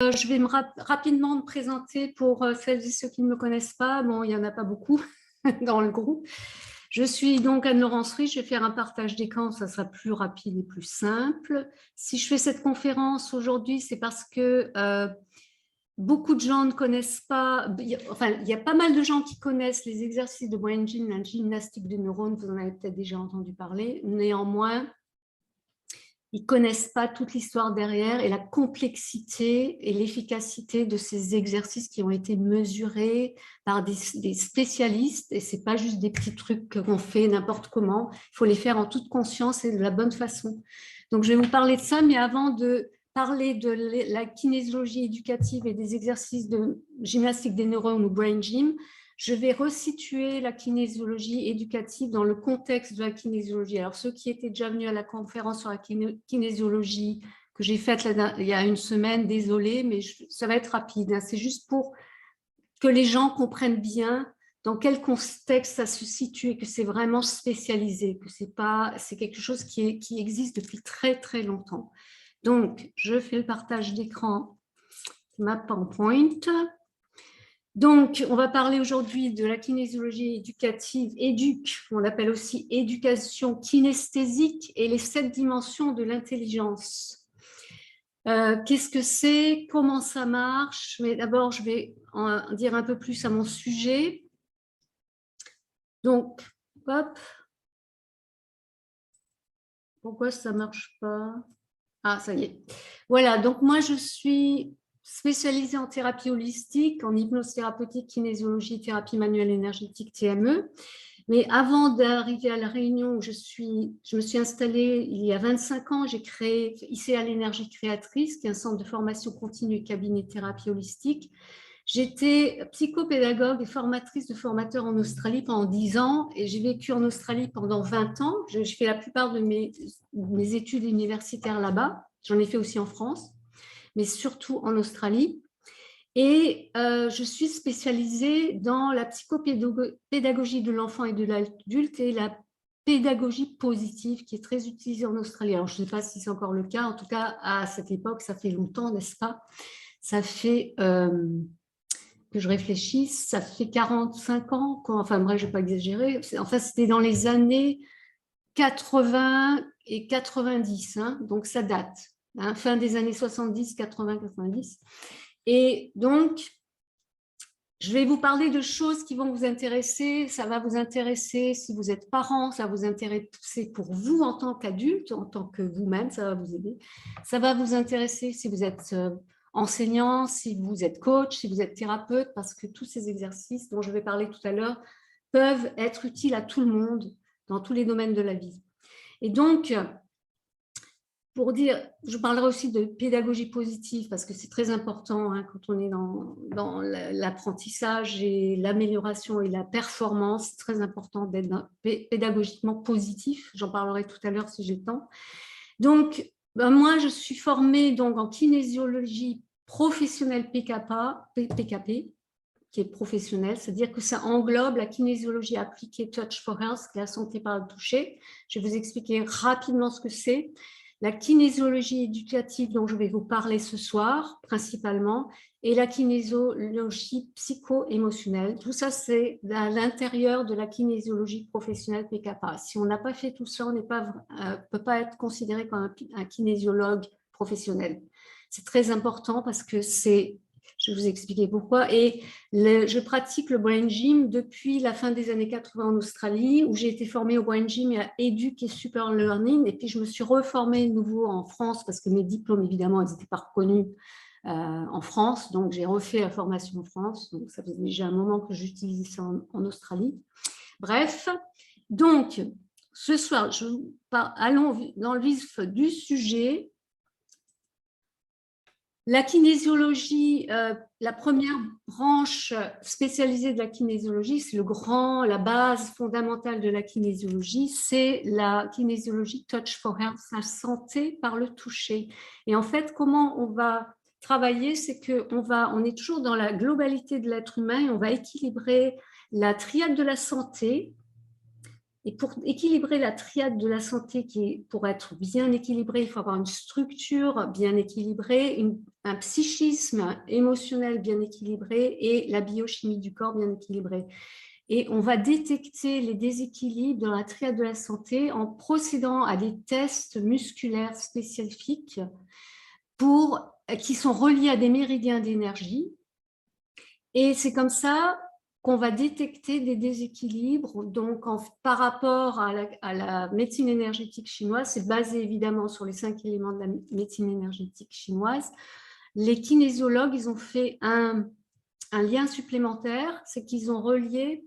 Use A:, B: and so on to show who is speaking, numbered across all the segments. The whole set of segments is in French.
A: Je vais rapidement me présenter pour celles et ceux qui ne me connaissent pas. Bon, il n'y en a pas beaucoup dans le groupe. Je suis donc Anne-Laurence Ries. Je vais faire un partage d'écran, ça sera plus rapide et plus simple. Si je fais cette conférence aujourd'hui, c'est parce que beaucoup de gens ne connaissent pas, il y a pas mal de gens qui connaissent les exercices de Brain Gym, la gymnastique des neurones, vous en avez peut-être déjà entendu parler. Néanmoins, ils ne connaissent pas toute l'histoire derrière et la complexité et l'efficacité de ces exercices qui ont été mesurés par des spécialistes. Et ce n'est pas juste des petits trucs qu'on fait n'importe comment. Il faut les faire en toute conscience et de la bonne façon. Donc, je vais vous parler de ça, mais avant de parler de la kinésiologie éducative et des exercices de gymnastique des neurones ou Brain Gym, je vais resituer la kinésiologie éducative dans le contexte de la kinésiologie. Alors, ceux qui étaient déjà venus à la conférence sur la kinésiologie que j'ai faite il y a une semaine, désolé, mais ça va être rapide. C'est juste pour que les gens comprennent bien dans quel contexte ça se situe et que c'est vraiment spécialisé, que c'est quelque chose qui existe depuis très, très longtemps. Donc, je fais le partage d'écran, ma PowerPoint. Donc, on va parler aujourd'hui de la kinésiologie éducative, on l'appelle aussi éducation kinesthésique et les 7 dimensions de l'intelligence. Qu'est-ce que c'est? Comment ça marche? Mais d'abord, je vais en dire un peu plus à mon sujet. Donc, hop. Pourquoi ça ne marche pas? Ah, ça y est. Voilà, donc moi, je suis spécialisée en thérapie holistique, en hypnose thérapeutique, kinésiologie, thérapie manuelle énergétique, TME. Mais avant d'arriver à la Réunion où je me suis installée il y a 25 ans, j'ai créé ICA l'énergie créatrice, qui est un centre de formation continue et cabinet de thérapie holistique. J'étais psychopédagogue et formatrice de formateurs en Australie pendant 10 ans et j'ai vécu en Australie pendant 20 ans. Je fais la plupart de mes études universitaires là-bas. J'en ai fait aussi en France, mais surtout en Australie. Et je suis spécialisée dans la psychopédagogie de l'enfant et de l'adulte et la pédagogie positive qui est très utilisée en Australie. Alors, je ne sais pas si c'est encore le cas. En tout cas, à cette époque, ça fait longtemps, n'est-ce pas? Ça fait... que je réfléchisse, ça fait 45 ans, enfin bref, je ne vais pas exagérer, enfin c'était dans les années 80 et 90, hein, donc ça date, hein, fin des années 70, 80, 90. Et donc, je vais vous parler de choses qui vont vous intéresser, ça va vous intéresser si vous êtes parent, ça va vous intéresser pour vous en tant qu'adulte, en tant que vous-même, ça va vous aider. Ça va vous intéresser si vous êtes enseignant, si vous êtes coach, si vous êtes thérapeute, parce que tous ces exercices dont je vais parler tout à l'heure peuvent être utiles à tout le monde, dans tous les domaines de la vie. Et donc, pour dire, je parlerai aussi de pédagogie positive parce que c'est très important hein, quand on est dans l'apprentissage et l'amélioration et la performance. C'est très important d'être pédagogiquement positif. J'en parlerai tout à l'heure si j'ai le temps. Donc, moi, je suis formée donc, en kinésiologie professionnelle PKP, qui est professionnelle, c'est-à-dire que ça englobe la kinésiologie appliquée Touch for Health, qui est la santé par le toucher. Je vais vous expliquer rapidement ce que c'est. La kinésiologie éducative dont je vais vous parler ce soir, principalement, et la kinésiologie psycho-émotionnelle. Tout ça, c'est à l'intérieur de la kinésiologie professionnelle PKPA. Si on n'a pas fait tout ça, on ne peut pas être considéré comme un kinésiologue professionnel. C'est très important parce que c'est... Je vais vous expliquer pourquoi. Et je pratique le Brain Gym depuis la fin des années 80 en Australie, où j'ai été formée au Brain Gym et à Educ et Super Learning. Et puis, je me suis reformée de nouveau en France parce que mes diplômes, évidemment, ils n'étaient pas reconnus en France. Donc, j'ai refait la formation en France. Donc, ça faisait déjà un moment que j'utilisais ça en Australie. Bref, donc, ce soir, allons dans le vif du sujet. La kinésiologie, la première branche spécialisée de la kinésiologie, c'est la base fondamentale de la kinésiologie, c'est la kinésiologie Touch for Health, la santé par le toucher. Et en fait, comment on va travailler, c'est on est toujours dans la globalité de l'être humain et on va équilibrer la triade de la santé Et pour équilibrer la triade de la santé, pour être bien équilibré, il faut avoir une structure bien équilibrée, un psychisme émotionnel bien équilibré et la biochimie du corps bien équilibrée. Et on va détecter les déséquilibres dans la triade de la santé en procédant à des tests musculaires spécifiques qui sont reliés à des méridiens d'énergie. Et c'est comme ça qu'on va détecter des déséquilibres. Donc, par rapport à la médecine énergétique chinoise, c'est basé évidemment sur les 5 éléments de la médecine énergétique chinoise. Les kinésiologues, ils ont fait un lien supplémentaire, c'est qu'ils ont relié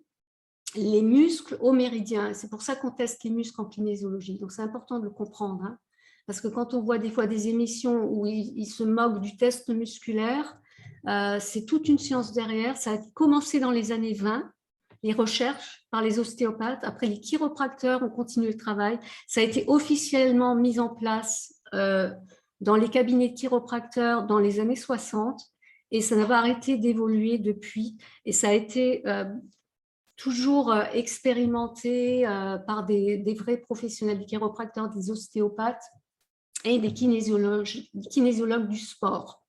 A: les muscles aux méridiens. C'est pour ça qu'on teste les muscles en kinésiologie. Donc, c'est important de le comprendre. Hein, parce que quand on voit des fois des émissions où ils se moquent du test musculaire, c'est toute une science derrière. Ça a commencé dans les années 20, les recherches par les ostéopathes. Après, les chiropracteurs ont continué le travail. Ça a été officiellement mis en place dans les cabinets de chiropracteurs dans les années 60 et ça n'a pas arrêté d'évoluer depuis. Et ça a été toujours expérimenté par des vrais professionnels, des chiropracteurs, des ostéopathes et des kinésiologues du sport.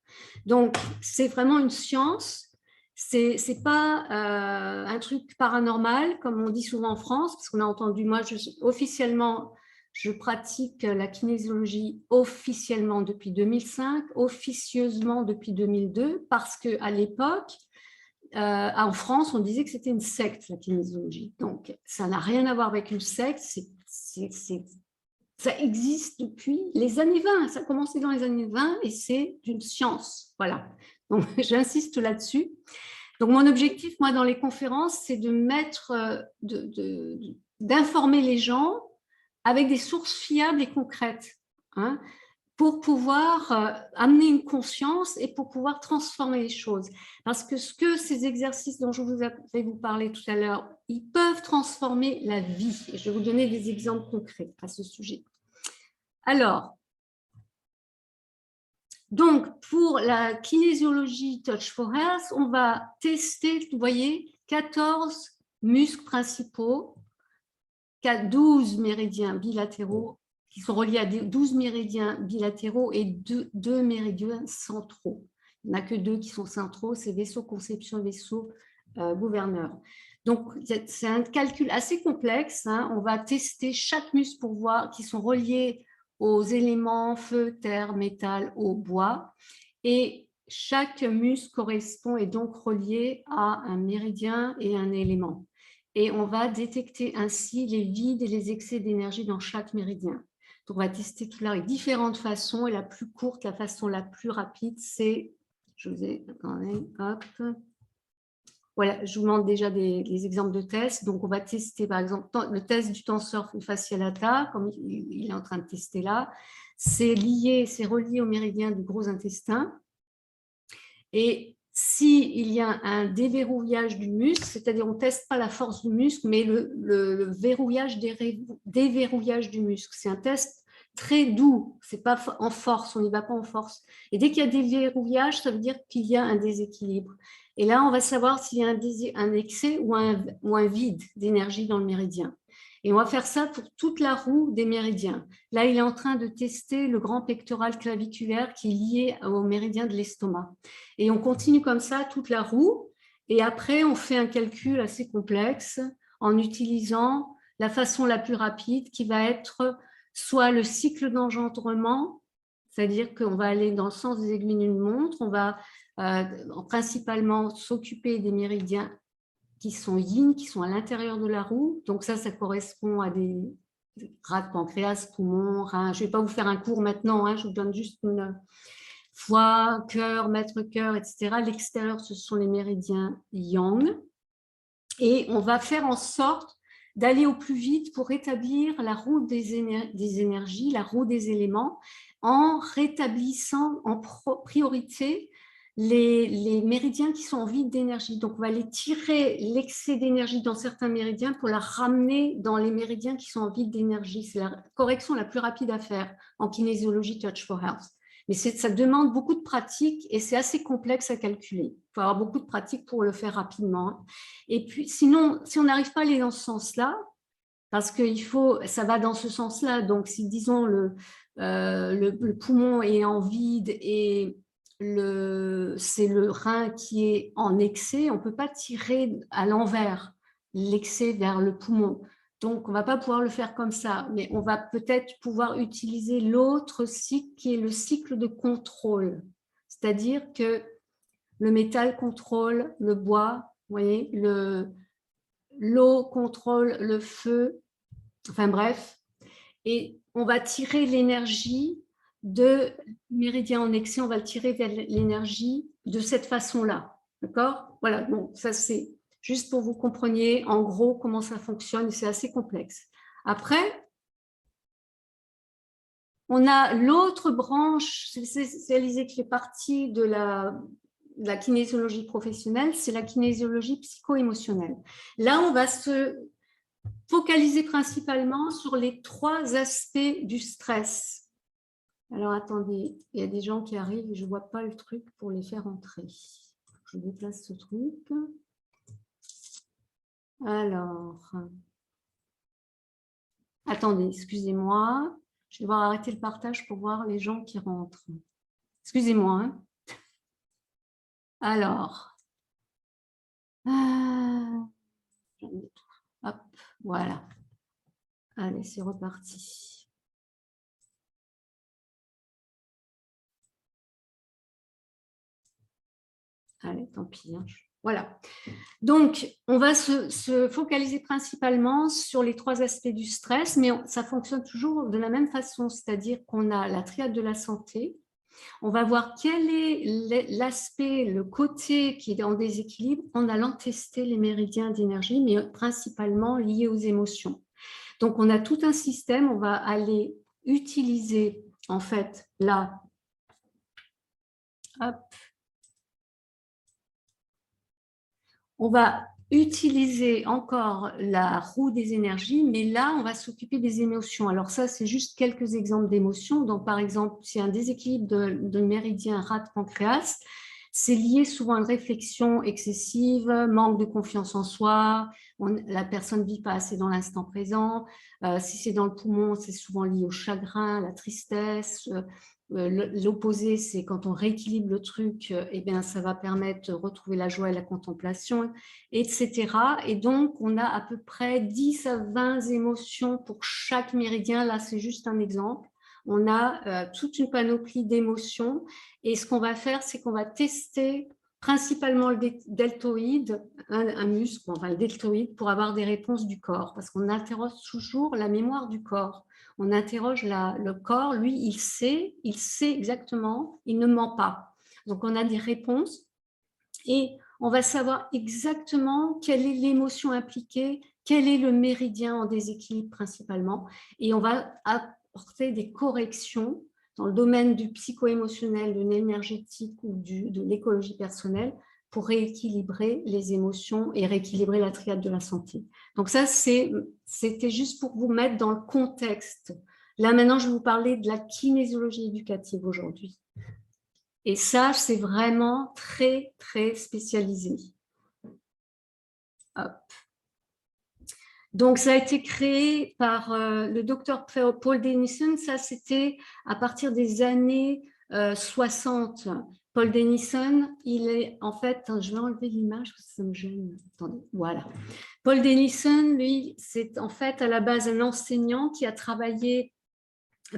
A: Donc, c'est vraiment une science. C'est pas un truc paranormal, comme on dit souvent en France, parce qu'on a entendu, moi, officiellement, je pratique la kinésiologie officiellement depuis 2005, officieusement depuis 2002, parce qu'à l'époque, en France, on disait que c'était une secte, la kinésiologie. Donc, ça n'a rien à voir avec une secte, ça existe depuis les années 20, ça a commencé dans les années 20 et c'est une science. Voilà, donc j'insiste là-dessus. Donc, mon objectif, moi, dans les conférences, c'est de d'informer les gens avec des sources fiables et concrètes, hein, pour pouvoir amener une conscience et pour pouvoir transformer les choses. Parce que ces exercices dont je vais vous parler tout à l'heure, ils peuvent transformer la vie. Et je vais vous donner des exemples concrets à ce sujet. Alors, donc, pour la kinésiologie Touch for Health, on va tester, vous voyez, 14 muscles principaux, 12 méridiens bilatéraux qui sont reliés à 12 méridiens bilatéraux et 2 méridiens centraux. Il n'y en a que 2 qui sont centraux, c'est vaisseau conception et vaisseau gouverneur. Donc, c'est un calcul assez complexe. Hein. On va tester chaque muscle pour voir qui sont reliés aux éléments feu, terre, métal, eau, bois. Et chaque muscle correspond et donc relié à un méridien et un élément. Et on va détecter ainsi les vides et les excès d'énergie dans chaque méridien. Donc, on va tester tout là de différentes façons. Et la plus courte, la façon la plus rapide, c'est, je vous ai, attendez, hop. Voilà, je vous montre déjà des exemples de tests. Donc, on va tester, par exemple, le test du tenseur fascial lata, comme il est en train de tester là. C'est relié au méridien du gros intestin. Et s'il y a un déverrouillage du muscle, c'est-à-dire on ne teste pas la force du muscle, mais le verrouillage, déverrouillage du muscle. C'est un test très doux, ce n'est pas en force, on n'y va pas en force. Et dès qu'il y a des verrouillages, ça veut dire qu'il y a un déséquilibre. Et là, on va savoir s'il y a un excès ou un vide d'énergie dans le méridien. Et on va faire ça pour toute la roue des méridiens. Là, il est en train de tester le grand pectoral claviculaire qui est lié au méridien de l'estomac. Et on continue comme ça toute la roue. Et après, on fait un calcul assez complexe en utilisant la façon la plus rapide qui va être soit le cycle d'engendrement, c'est-à-dire qu'on va aller dans le sens des aiguilles d'une montre, on va principalement s'occuper des méridiens qui sont yin, qui sont à l'intérieur de la roue. Donc ça correspond à des rats de pancréas, poumons, reins. Je ne vais pas vous faire un cours maintenant, hein, je vous donne juste une foie, cœur, maître cœur, etc. L'extérieur, ce sont les méridiens yang. Et on va faire en sorte d'aller au plus vite pour rétablir la roue des énergies, la roue des éléments, en rétablissant en priorité les méridiens qui sont en vide d'énergie. Donc, on va aller tirer l'excès d'énergie dans certains méridiens pour la ramener dans les méridiens qui sont en vide d'énergie. C'est la correction la plus rapide à faire en kinésiologie Touch for Health. Mais ça demande beaucoup de pratique et c'est assez complexe à calculer. Il faut avoir beaucoup de pratique pour le faire rapidement. Et puis, sinon, si on n'arrive pas à aller dans ce sens-là, parce que ça va dans ce sens-là. Donc, si, disons, le poumon est en vide et c'est le rein qui est en excès, on ne peut pas tirer à l'envers l'excès vers le poumon. Donc, on ne va pas pouvoir le faire comme ça, mais on va peut-être pouvoir utiliser l'autre cycle qui est le cycle de contrôle. C'est-à-dire que le métal contrôle le bois, vous voyez, l'eau contrôle le feu, enfin bref, et on va tirer l'énergie de méridien en excès, on va le tirer vers l'énergie de cette façon-là, d'accord? Voilà, bon, ça c'est juste pour que vous compreniez en gros comment ça fonctionne, c'est assez complexe. Après, on a l'autre branche spécialisée qui fait partie de la kinésiologie professionnelle, c'est la kinésiologie psycho-émotionnelle. Là, on va se focaliser principalement sur les 3 aspects du stress. Alors, attendez, il y a des gens qui arrivent et je ne vois pas le truc pour les faire entrer. Je déplace ce truc. Alors, attendez, excusez-moi. Je vais devoir arrêter le partage pour voir les gens qui rentrent. Excusez-moi. Hein. Alors, hop, voilà. Allez, c'est reparti. Allez, tant pis. Hein. Voilà. Donc, on va se focaliser principalement sur les 3 aspects du stress, mais ça fonctionne toujours de la même façon, c'est-à-dire qu'on a la triade de la santé. On va voir quel est l'aspect, le côté qui est en déséquilibre en allant tester les méridiens d'énergie, mais principalement liés aux émotions. Donc, on a tout un système, on va aller utiliser, en fait, là, hop, on va utiliser encore la roue des énergies, mais là, on va s'occuper des émotions. Alors ça, c'est juste quelques exemples d'émotions. Donc, par exemple, si un déséquilibre de méridien rate-pancréas, c'est lié souvent à une réflexion excessive, manque de confiance en soi, la personne ne vit pas assez dans l'instant présent. Si c'est dans le poumon, c'est souvent lié au chagrin, à la tristesse. L'opposé, c'est quand on rééquilibre le truc, eh bien, ça va permettre de retrouver la joie et la contemplation, etc. Et donc, on a à peu près 10 à 20 émotions pour chaque méridien. Là, c'est juste un exemple. On a toute une panoplie d'émotions. Et ce qu'on va faire, c'est qu'on va tester principalement le deltoïde, un muscle, enfin le deltoïde, pour avoir des réponses du corps. Parce qu'on interroge toujours la mémoire du corps. On interroge le corps, lui, il sait exactement, il ne ment pas. Donc, on a des réponses et on va savoir exactement quelle est l'émotion impliquée, quel est le méridien en déséquilibre principalement, et on va apporter des corrections dans le domaine du psycho-émotionnel, de l'énergétique ou de l'écologie personnelle pour rééquilibrer les émotions et rééquilibrer la triade de la santé. Donc ça, c'était juste pour vous mettre dans le contexte. Là, maintenant, je vais vous parler de la kinésiologie éducative aujourd'hui. Et ça, c'est vraiment très, très spécialisé. Hop. Donc, ça a été créé par le docteur Paul Denison. Ça, c'était à partir des années 60. Paul Denison, il est en fait, je vais enlever l'image parce que ça me gêne. Attendez, voilà. Paul Denison, lui, c'est en fait à la base un enseignant qui a travaillé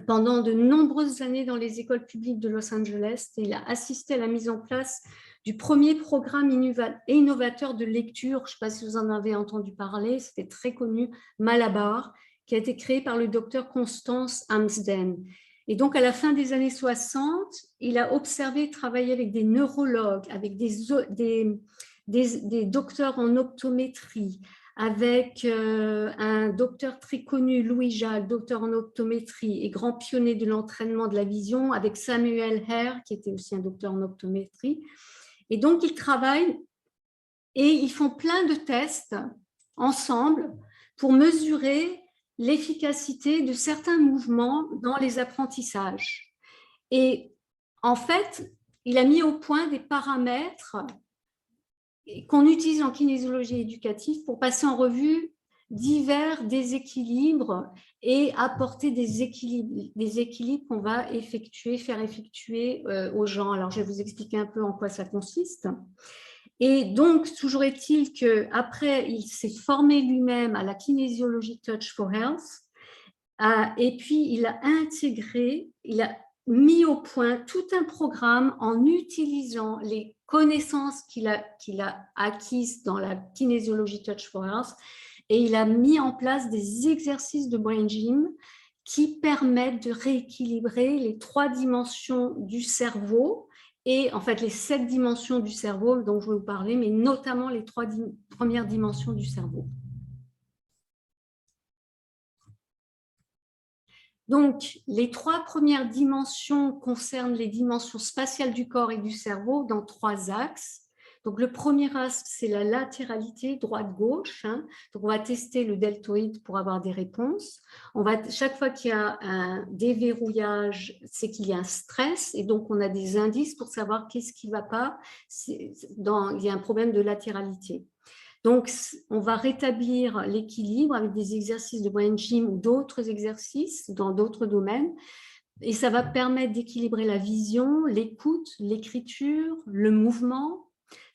A: pendant de nombreuses années dans les écoles publiques de Los Angeles. Et il a assisté à la mise en place du premier programme innovateur de lecture. Je ne sais pas si vous en avez entendu parler, c'était très connu, Malabar, qui a été créé par le docteur Constance Amsden. Et donc, à la fin des années 60, il a observé et travaillé avec des neurologues, avec des docteurs en optométrie, avec un docteur très connu, Louis Jacques, docteur en optométrie et grand pionnier de l'entraînement de la vision, avec Samuel Hare, qui était aussi un docteur en optométrie. Et donc, ils travaillent et ils font plein de tests ensemble pour mesurer l'efficacité de certains mouvements dans les apprentissages. Et en fait, il a mis au point des paramètres qu'on utilise en kinésiologie éducative pour passer en revue divers déséquilibres et apporter des équilibres qu'on va faire effectuer aux gens. Alors, je vais vous expliquer un peu en quoi ça consiste. Et donc, toujours est-il qu'après, il s'est formé lui-même à la kinésiologie Touch for Health, et puis il a intégré, il a mis au point tout un programme en utilisant les connaissances qu'il a acquises dans la kinésiologie Touch for Health, et il a mis en place des exercices de brain gym qui permettent de rééquilibrer les 3 dimensions du cerveau, et en fait les 7 dimensions du cerveau dont je vais vous parler, mais notamment les 3 premières dimensions du cerveau. Donc, les 3 premières dimensions concernent les dimensions spatiales du corps et du cerveau dans 3 axes. Donc, le premier axe, c'est la latéralité, droite-gauche. Donc, on va tester le deltoïde pour avoir des réponses. Chaque fois qu'il y a un déverrouillage, c'est qu'il y a un stress. Et donc, on a des indices pour savoir qu'est-ce qui ne va pas. Il y a un problème de latéralité. Donc, on va rétablir l'équilibre avec des exercices de brain gym ou d'autres exercices dans d'autres domaines. Et ça va permettre d'équilibrer la vision, l'écoute, l'écriture, le mouvement.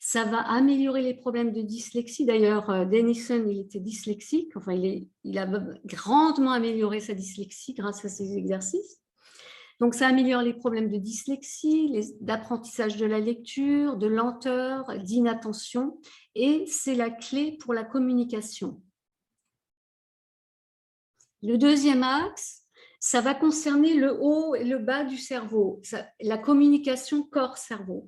A: Ça va améliorer les problèmes de dyslexie. D'ailleurs, Denison, il était dyslexique. Enfin, il a grandement amélioré sa dyslexie grâce à ces exercices. Donc, ça améliore les problèmes de dyslexie, d'apprentissage de la lecture, de lenteur, d'inattention, et c'est la clé pour la communication. Le deuxième axe, ça va concerner le haut et le bas du cerveau, la communication corps-cerveau.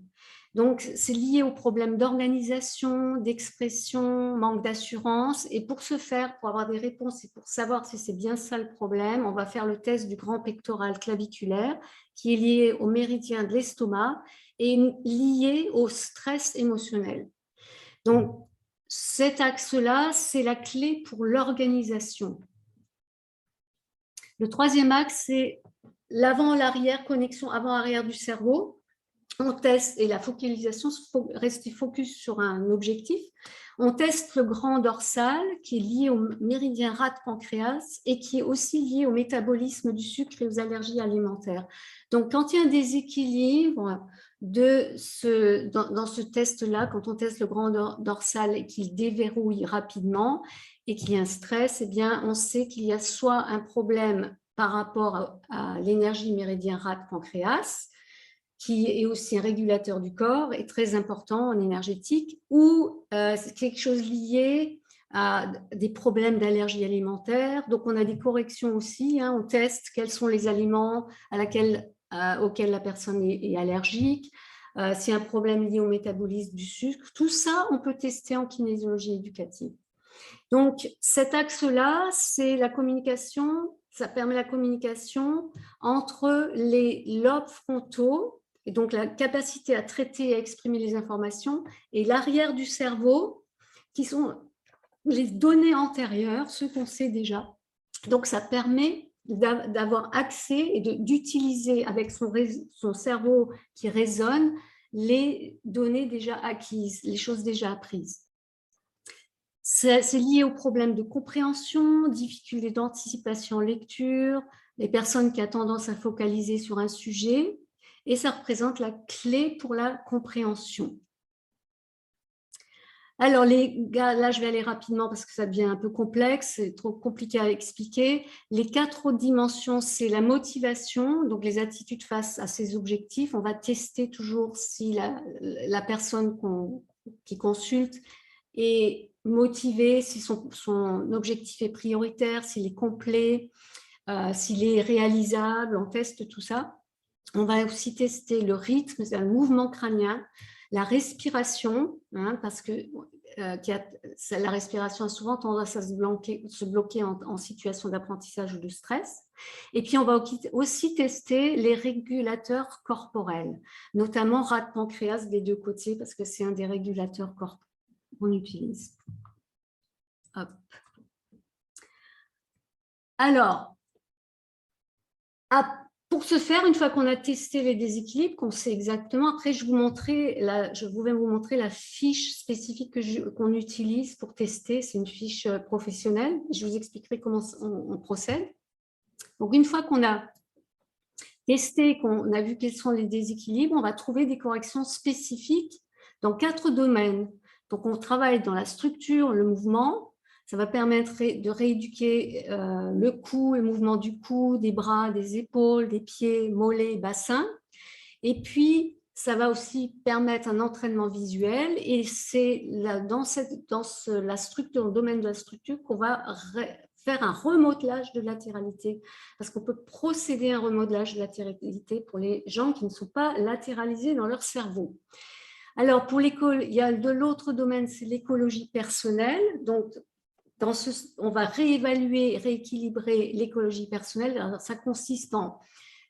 A: Donc, c'est lié aux problèmes d'organisation, d'expression, manque d'assurance. Et pour ce faire, pour avoir des réponses et pour savoir si c'est bien ça le problème, on va faire le test du grand pectoral claviculaire qui est lié au méridien de l'estomac et lié au stress émotionnel. Donc, cet axe-là, c'est la clé pour l'organisation. Le troisième axe, c'est l'avant-l'arrière, connexion avant-arrière du cerveau. On teste, et la focalisation, rester focus sur un objectif. On teste le grand dorsal qui est lié au méridien rate-pancréas et qui est aussi lié au métabolisme du sucre et aux allergies alimentaires. Donc, quand il y a un déséquilibre dans ce test-là, quand on teste le grand dorsal et qu'il déverrouille rapidement et qu'il y a un stress, eh bien, on sait qu'il y a soit un problème par rapport à l'énergie méridien rate-pancréas, qui est aussi un régulateur du corps et très important en énergétique, ou c'est quelque chose lié à des problèmes d'allergie alimentaire. Donc, on a des corrections aussi. On teste quels sont les aliments auxquels la personne est allergique, s'il y a un problème lié au métabolisme du sucre. Tout ça, on peut tester en kinésiologie éducative. Donc, cet axe-là, c'est la communication. Ça permet la communication entre les lobes frontaux, et donc la capacité à traiter et à exprimer les informations, et l'arrière du cerveau, qui sont les données antérieures, ce qu'on sait déjà. Donc, ça permet d'avoir accès et d'utiliser avec son cerveau qui résonne les données déjà acquises, les choses déjà apprises. C'est lié aux problèmes de compréhension, difficultés d'anticipation en lecture, les personnes qui ont tendance à focaliser sur un sujet, et ça représente la clé pour la compréhension. Alors, les gars, là, je vais aller rapidement parce que ça devient un peu complexe, c'est trop compliqué à expliquer. Les 4 autres dimensions, c'est la motivation, donc les attitudes face à ses objectifs. On va tester toujours si la personne qui consulte est motivé, si son objectif est prioritaire, s'il est complet, s'il est réalisable, on teste tout ça. On va aussi tester le rythme, c'est le mouvement crânien, la respiration, parce que la respiration a souvent tendance à se bloquer en situation d'apprentissage ou de stress. Et puis, on va aussi tester les régulateurs corporels, notamment rate-pancréas des 2 côtés, parce que c'est un des régulateurs corporels qu'on utilise. Hop. Alors, Pour ce faire, une fois qu'on a testé les déséquilibres, qu'on sait exactement, après je vais vous montrer la fiche spécifique qu'on utilise pour tester. C'est une fiche professionnelle. Je vous expliquerai comment on procède. Donc, une fois qu'on a testé, qu'on a vu quels sont les déséquilibres, on va trouver des corrections spécifiques dans 4 domaines. Donc, on travaille dans la structure, le mouvement. Ça va permettre de rééduquer le cou, le mouvement du cou, des bras, des épaules, des pieds, mollets, bassins. Et puis, ça va aussi permettre un entraînement visuel. Et c'est dans la structure, le domaine de la structure, qu'on va faire un remodelage de latéralité. Parce qu'on peut procéder à un remodelage de latéralité pour les gens qui ne sont pas latéralisés dans leur cerveau. Alors, pour l'école, il y a de l'autre domaine, c'est l'écologie personnelle. Donc, on va réévaluer, rééquilibrer l'écologie personnelle. Alors, ça consiste en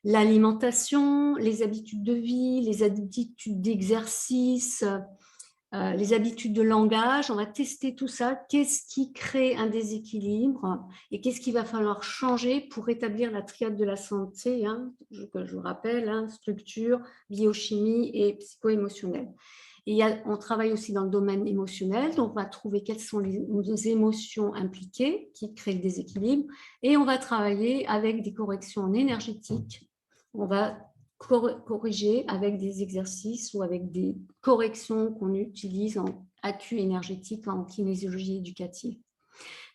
A: l'alimentation, les habitudes de vie, les habitudes d'exercice, les habitudes de langage. On va tester tout ça. Qu'est-ce qui crée un déséquilibre et qu'est-ce qu'il va falloir changer pour rétablir la triade de la santé, je vous rappelle, structure, biochimie et psycho-émotionnelle. Et on travaille aussi dans le domaine émotionnel, donc on va trouver quelles sont les émotions impliquées qui créent le déséquilibre et on va travailler avec des corrections en énergétique. On va corriger avec des exercices ou avec des corrections qu'on utilise en accu énergétique, en kinésiologie éducative.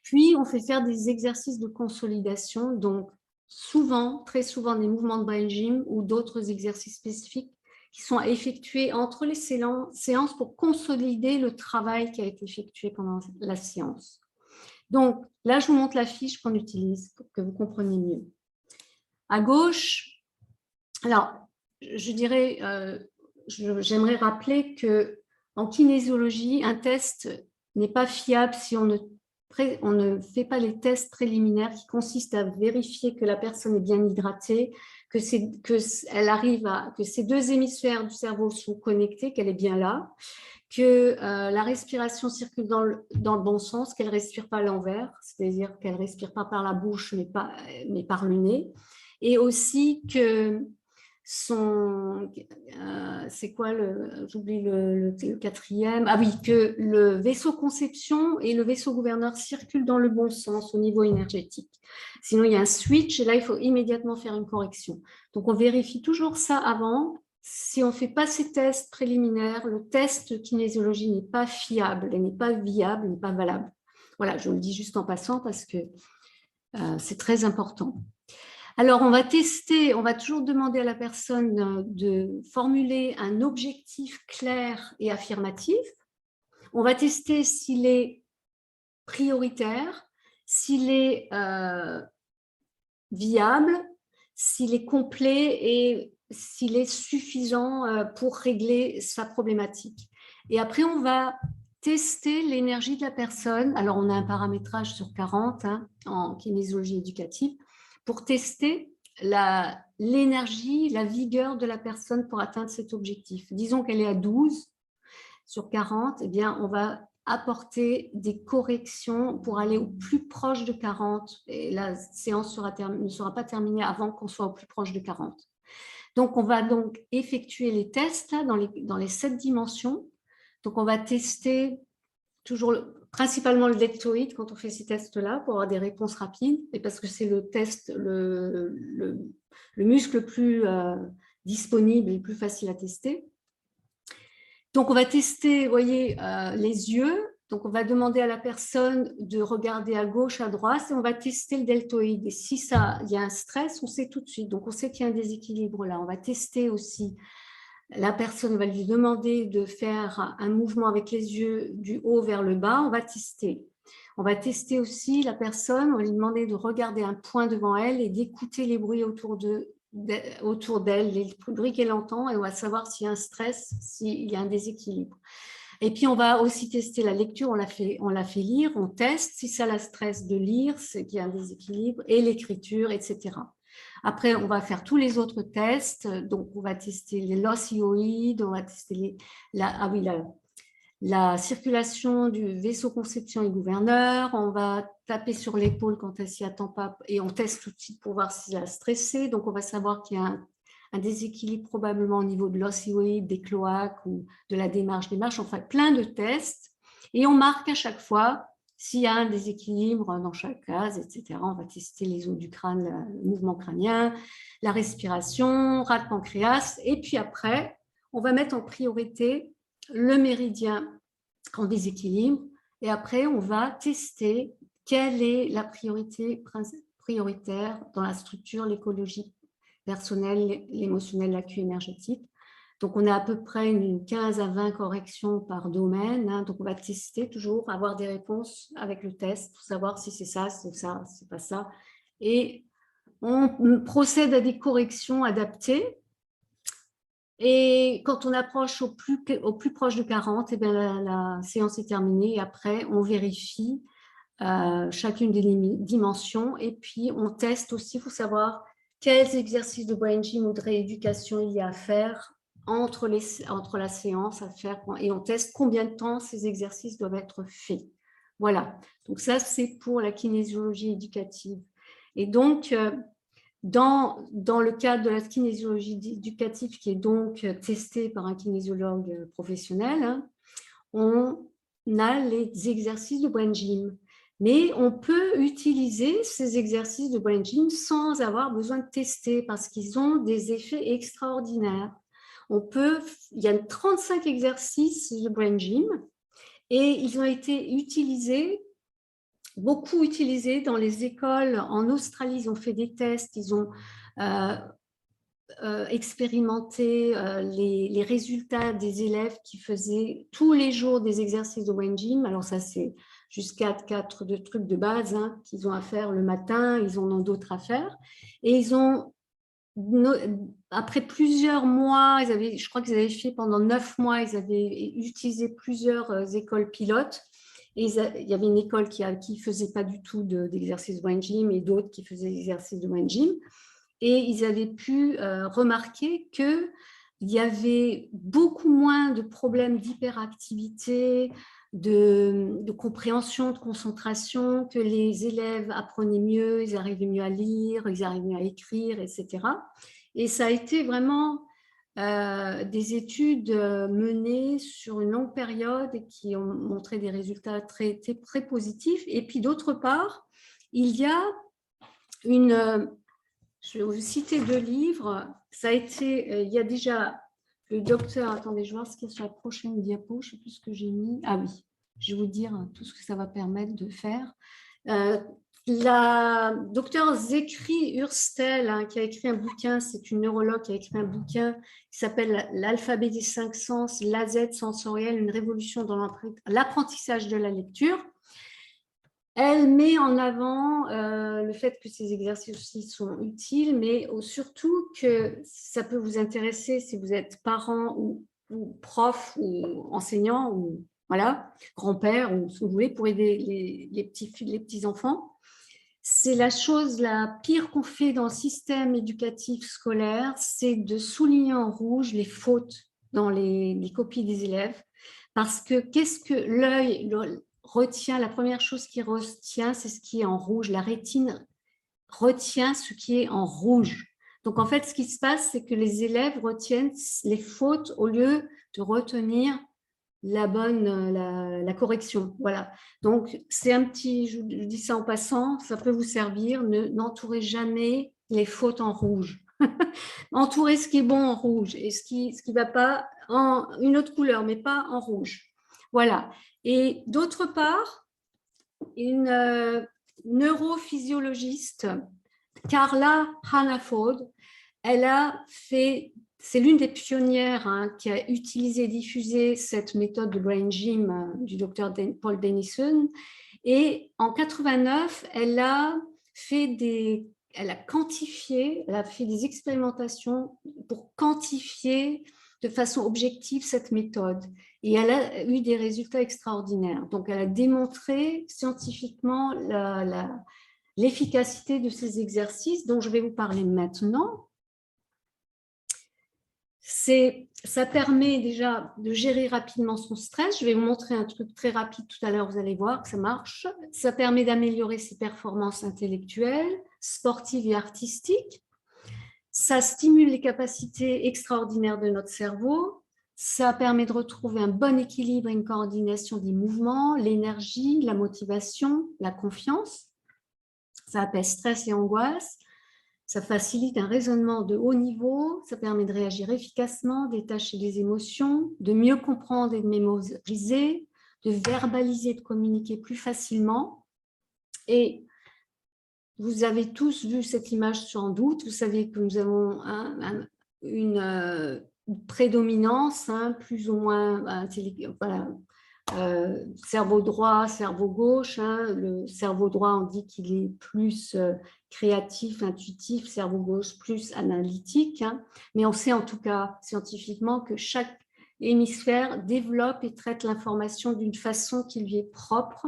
A: Puis, on fait faire des exercices de consolidation, donc souvent, très souvent, des mouvements de brain gym ou d'autres exercices spécifiques qui sont effectués entre les séances pour consolider le travail qui a été effectué pendant la séance. Donc, là, je vous montre la fiche qu'on utilise pour que vous compreniez mieux. À gauche, alors, je dirais, j'aimerais rappeler qu'en kinésiologie, un test n'est pas fiable si on ne fait pas les tests préliminaires qui consistent à vérifier que la personne est bien hydratée, que ses 2 hémisphères du cerveau sont connectés, qu'elle est bien là, que la respiration circule dans le bon sens, qu'elle ne respire pas à l'envers, c'est-à-dire qu'elle ne respire pas par la bouche, mais par le nez, et aussi que c'est quoi j'oublie le 4e, ah oui, que le vaisseau conception et le vaisseau gouverneur circulent dans le bon sens au niveau énergétique. Sinon, il y a un switch et là, il faut immédiatement faire une correction. Donc, on vérifie toujours ça avant. Si on ne fait pas ces tests préliminaires, le test kinésiologie n'est pas fiable, n'est pas viable, n'est pas valable. Voilà, je le dis juste en passant parce que c'est très important. Alors, on va tester, on va toujours demander à la personne de formuler un objectif clair et affirmatif. On va tester s'il est prioritaire, s'il est viable, s'il est complet et s'il est suffisant pour régler sa problématique. Et après, on va tester l'énergie de la personne. Alors, on a un paramétrage sur 40 en kinésiologie éducative pour tester l'énergie, la vigueur de la personne pour atteindre cet objectif. Disons qu'elle est à 12 sur 40, eh bien, on va apporter des corrections pour aller au plus proche de 40 et la séance ne sera pas terminée avant qu'on soit au plus proche de 40. Donc, on va donc effectuer les tests là, dans les 7 dimensions. Donc, on va tester toujours principalement le deltoïde quand on fait ces tests-là pour avoir des réponses rapides et parce que c'est le test, le muscle le plus disponible et le plus facile à tester. Donc, on va tester, vous voyez, les yeux. Donc, on va demander à la personne de regarder à gauche, à droite et on va tester le deltoïde. Et si il y a un stress, on sait tout de suite. Donc, on sait qu'il y a un déséquilibre là. On va tester aussi. La personne va lui demander de faire un mouvement avec les yeux du haut vers le bas. On va tester. On va tester aussi la personne. On va lui demander de regarder un point devant elle et d'écouter les bruits autour d'elle, les bruits qu'elle entend, et on va savoir s'il y a un stress, s'il y a un déséquilibre. Et puis, on va aussi tester la lecture. On la fait lire, on teste si ça la stresse de lire, c'est qu'il y a un déséquilibre, et l'écriture, etc. Après, on va faire tous les autres tests. Donc, on va tester les l'ossioïde, on va tester la circulation du vaisseau conception et gouverneur. On va taper sur l'épaule quand elle s'y attend pas et on teste tout de suite pour voir si elle a stressé. Donc, on va savoir qu'il y a un déséquilibre probablement au niveau de l'os hyoïde, des cloaques ou de la démarche. On fait plein de tests et on marque à chaque fois s'il y a un déséquilibre dans chaque case, etc. On va tester les os du crâne, le mouvement crânien, la respiration, ras de pancréas. Et puis après, on va mettre en priorité le méridien en déséquilibre. Et après, on va tester quelle est la prioritaire dans la structure, l'écologie personnelle, l'émotionnel, l'accu énergétique. Donc, on a à peu près une 15 à 20 corrections par domaine. Hein. Donc, on va tester toujours, avoir des réponses avec le test pour savoir si c'est ça, c'est pas ça. Et on procède à des corrections adaptées. Et quand on approche au plus proche de 40, eh bien, la séance est terminée. Et après, on vérifie chacune des dimensions. Et puis, on teste aussi, il faut savoir quels exercices de brain gym ou de rééducation il y a à faire entre la séance à faire. Et on teste combien de temps ces exercices doivent être faits. Voilà. Donc ça, c'est pour la kinésiologie éducative. Et donc, dans le cadre de la kinésiologie éducative, qui est donc testée par un kinésiologue professionnel, hein, on a les exercices de brain gym. Mais on peut utiliser ces exercices de brain gym sans avoir besoin de tester parce qu'ils ont des effets extraordinaires. Il y a 35 exercices de brain gym et ils ont été utilisés, beaucoup utilisés dans les écoles. En Australie, ils ont fait des tests, ils ont expérimenter les résultats des élèves qui faisaient tous les jours des exercices de brain gym. Alors ça, c'est jusqu'à 4 de trucs de base hein, qu'ils ont à faire le matin, ils en ont d'autres à faire. Et ils ont, après plusieurs mois, je crois qu'ils avaient fait pendant 9 mois, ils avaient utilisé plusieurs écoles pilotes. Et il y avait une école qui ne faisait pas du tout d'exercice de brain gym et d'autres qui faisaient des exercices de brain gym. Et ils avaient pu remarquer qu'il y avait beaucoup moins de problèmes d'hyperactivité, de compréhension, de concentration, que les élèves apprenaient mieux, ils arrivaient mieux à lire, ils arrivaient mieux à écrire, etc. Et ça a été vraiment des études menées sur une longue période et qui ont montré des résultats très, très, très positifs. Et puis d'autre part, il y a je vais vous citer 2 livres. Ça a été, il y a déjà le docteur, attendez, je vais voir ce qu'il y a sur la prochaine diapo, je ne sais plus ce que j'ai mis. Ah oui, je vais vous dire tout ce que ça va permettre de faire. La docteure Zekri Hurstel, hein, qui a écrit un bouquin, c'est une neurologue qui a écrit un bouquin qui s'appelle L'alphabet des 5 sens, l'AZ sensoriel, une révolution dans l'apprentissage de la lecture. Elle met en avant le fait que ces exercices aussi sont utiles, mais surtout que ça peut vous intéresser si vous êtes parent ou prof ou enseignant ou voilà, grand-père ou ce que vous voulez pour aider les petits enfants. C'est la chose la pire qu'on fait dans le système éducatif scolaire, c'est de souligner en rouge les fautes dans les copies des élèves. Parce que qu'est-ce que l'œil retient? La première chose qu'il retient, c'est ce qui est en rouge. La rétine retient ce qui est en rouge. Donc, en fait, ce qui se passe, c'est que les élèves retiennent les fautes au lieu de retenir la correction. Voilà. Donc, c'est un petit, je dis ça en passant, ça peut vous servir. N'entourez jamais les fautes en rouge. Entourez ce qui est bon en rouge et ce qui va pas en une autre couleur, mais pas en rouge. Voilà. Et d'autre part, une neurophysiologiste, Carla Hannaford, elle a fait, c'est l'une des pionnières hein, qui a utilisé et diffusé cette méthode de brain gym du docteur Paul Denison. Et en 89, elle a fait elle a fait des expérimentations pour quantifier de façon objective cette méthode. Et elle a eu des résultats extraordinaires. Donc, elle a démontré scientifiquement l'efficacité de ces exercices dont je vais vous parler maintenant. C'est ça permet déjà de gérer rapidement son stress. Je vais vous montrer un truc très rapide tout à l'heure, vous allez voir que ça marche. Ça permet d'améliorer ses performances intellectuelles, sportives et artistiques. Ça stimule les capacités extraordinaires de notre cerveau. Ça permet de retrouver un bon équilibre et une coordination des mouvements, l'énergie, la motivation, la confiance. Ça apaise stress et angoisse. Ça facilite un raisonnement de haut niveau, ça permet de réagir efficacement, détacher les émotions, de mieux comprendre et de mémoriser, de verbaliser, de communiquer plus facilement. Et vous avez tous vu cette image sans doute, vous savez que nous avons une prédominance, plus ou moins voilà, cerveau droit, cerveau gauche. Le cerveau droit, on dit qu'il est plus créatif, intuitif, cerveau gauche plus analytique. Mais on sait en tout cas scientifiquement que chaque hémisphère développe et traite l'information d'une façon qui lui est propre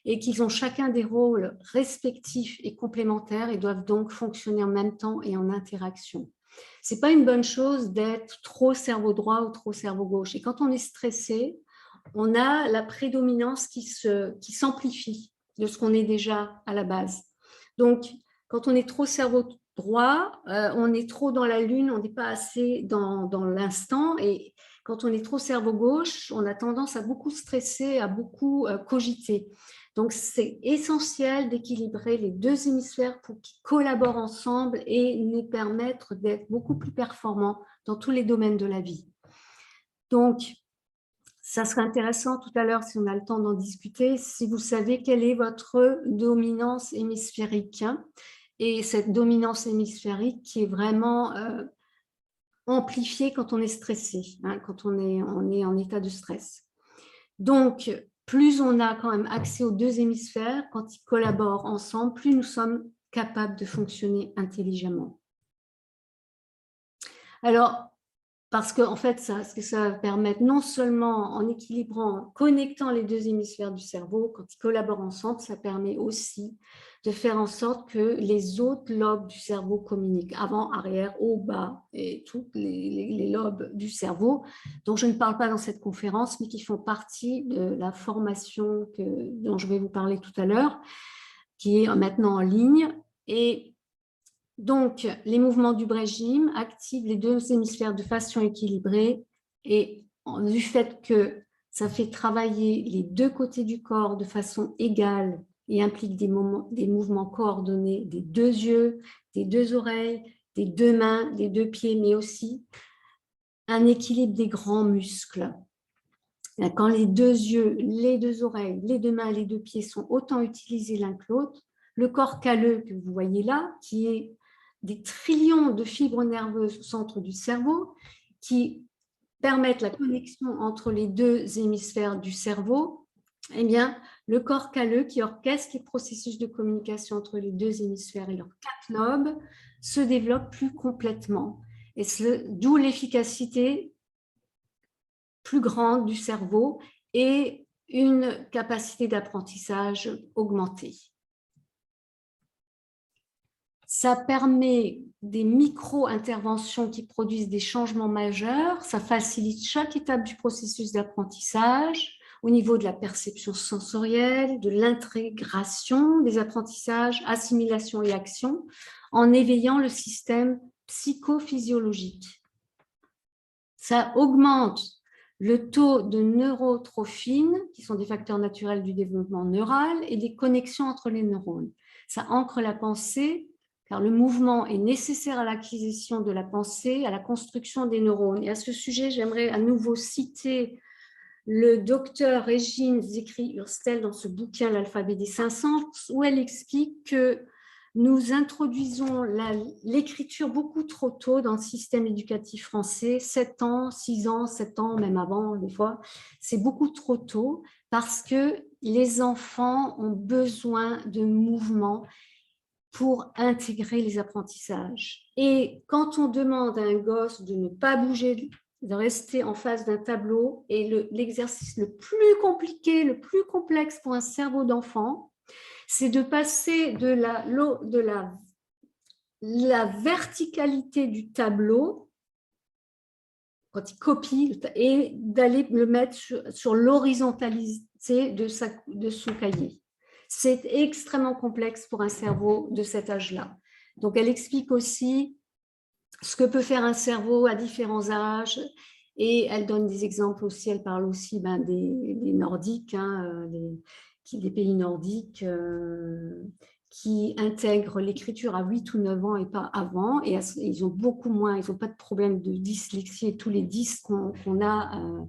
A: et qu'ils ont chacun des rôles respectifs et complémentaires et doivent donc fonctionner en même temps et en interaction. Ce n'est pas une bonne chose d'être trop cerveau droit ou trop cerveau gauche. Et quand on est stressé, on a la prédominance qui s'amplifie de ce qu'on est déjà à la base. Donc, quand on est trop cerveau droit, on est trop dans la lune, on n'est pas assez dans l'instant. Et quand on est trop cerveau gauche, on a tendance à beaucoup stresser, à beaucoup cogiter. Donc, c'est essentiel d'équilibrer les deux hémisphères pour qu'ils collaborent ensemble et nous permettre d'être beaucoup plus performants dans tous les domaines de la vie. Donc, ça serait intéressant tout à l'heure, si on a le temps d'en discuter, si vous savez quelle est votre dominance hémisphérique. Et cette dominance hémisphérique qui est vraiment amplifiée quand on est stressé, quand on est en état de stress. Donc, plus on a quand même accès aux deux hémisphères, quand ils collaborent ensemble, plus nous sommes capables de fonctionner intelligemment. Alors, parce que en fait, ce que ça va permettre, non seulement en équilibrant, en connectant les deux hémisphères du cerveau, quand ils collaborent ensemble, ça permet aussi de faire en sorte que les autres lobes du cerveau communiquent, avant, arrière, haut, bas, et tous les lobes du cerveau, dont je ne parle pas dans cette conférence, mais qui font partie de la formation dont je vais vous parler tout à l'heure, qui est maintenant en ligne. Et donc, les mouvements du Brejim activent les deux hémisphères de façon équilibrée et du fait que ça fait travailler les deux côtés du corps de façon égale et implique des mouvements coordonnés des deux yeux, des deux oreilles, des deux mains, des deux pieds, mais aussi un équilibre des grands muscles. Quand les deux yeux, les deux oreilles, les deux mains, les deux pieds sont autant utilisés l'un que l'autre, le corps calleux que vous voyez là, qui est des trillions de fibres nerveuses au centre du cerveau qui permettent la connexion entre les deux hémisphères du cerveau, eh bien, le corps calleux qui orchestre les processus de communication entre les deux hémisphères et leurs 4 lobes se développe plus complètement. Et d'où l'efficacité plus grande du cerveau et une capacité d'apprentissage augmentée. Ça permet des micro-interventions qui produisent des changements majeurs. Ça facilite chaque étape du processus d'apprentissage au niveau de la perception sensorielle, de l'intégration des apprentissages, assimilation et action, en éveillant le système psychophysiologique. Ça augmente le taux de neurotrophines, qui sont des facteurs naturels du développement neural, et des connexions entre les neurones. Ça ancre la pensée, car le mouvement est nécessaire à l'acquisition de la pensée, à la construction des neurones. Et à ce sujet, j'aimerais à nouveau citer le docteur Régine Zekri-Hurstel dans ce bouquin, L'alphabet des 500, où elle explique que nous introduisons l'écriture beaucoup trop tôt dans le système éducatif français, 7 ans, 6 ans, 7 ans, même avant des fois. C'est beaucoup trop tôt parce que les enfants ont besoin de mouvement pour intégrer les apprentissages. Et quand on demande à un gosse de ne pas bouger, de rester en face d'un tableau, et l'exercice le plus compliqué, le plus complexe pour un cerveau d'enfant, c'est de passer de la verticalité du tableau, quand il copie, et d'aller le mettre sur l'horizontalité de son cahier. C'est extrêmement complexe pour un cerveau de cet âge-là. Donc, elle explique aussi ce que peut faire un cerveau à différents âges, et elle donne des exemples aussi, elle parle aussi des Nordiques, des pays nordiques qui intègrent l'écriture à 8 ou 9 ans et pas avant, et ils ont beaucoup moins, ils n'ont pas de problème de dyslexie et tous les 10 qu'on a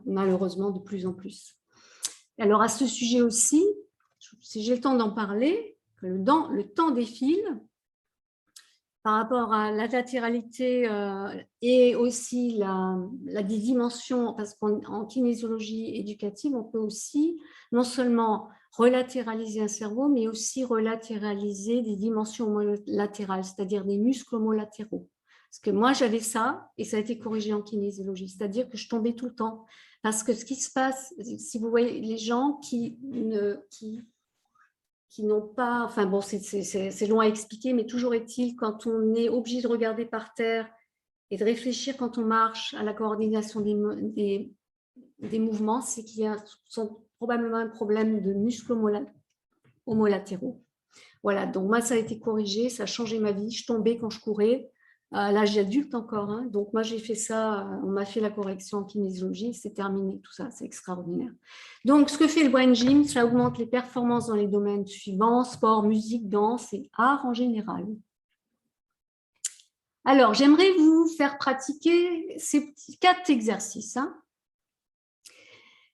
A: malheureusement de plus en plus. Alors à ce sujet aussi, si j'ai le temps d'en parler, le temps défile, par rapport à la latéralité et aussi la dimension, parce qu'en kinésiologie éducative, on peut aussi non seulement relatéraliser un cerveau, mais aussi relatéraliser des dimensions homolatérales, c'est-à-dire des muscles homolatéraux. Parce que moi, j'avais ça, et ça a été corrigé en kinésiologie, c'est-à-dire que je tombais tout le temps. Parce que ce qui se passe, si vous voyez les gens qui n'ont pas, enfin bon, c'est long à expliquer, mais toujours est-il, quand on est obligé de regarder par terre et de réfléchir quand on marche à la coordination des mouvements, c'est qu'il y a probablement un problème de muscles homolatéraux. Voilà, donc moi, ça a été corrigé, ça a changé ma vie. Je tombais quand je courais, à l'âge adulte encore. Hein. Donc moi, j'ai fait ça, on m'a fait la correction en kinésiologie, c'est terminé, tout ça, c'est extraordinaire. Donc, ce que fait le Brain Gym, ça augmente les performances dans les domaines suivants, sport, musique, danse et art en général. Alors, j'aimerais vous faire pratiquer ces 4 exercices. Hein.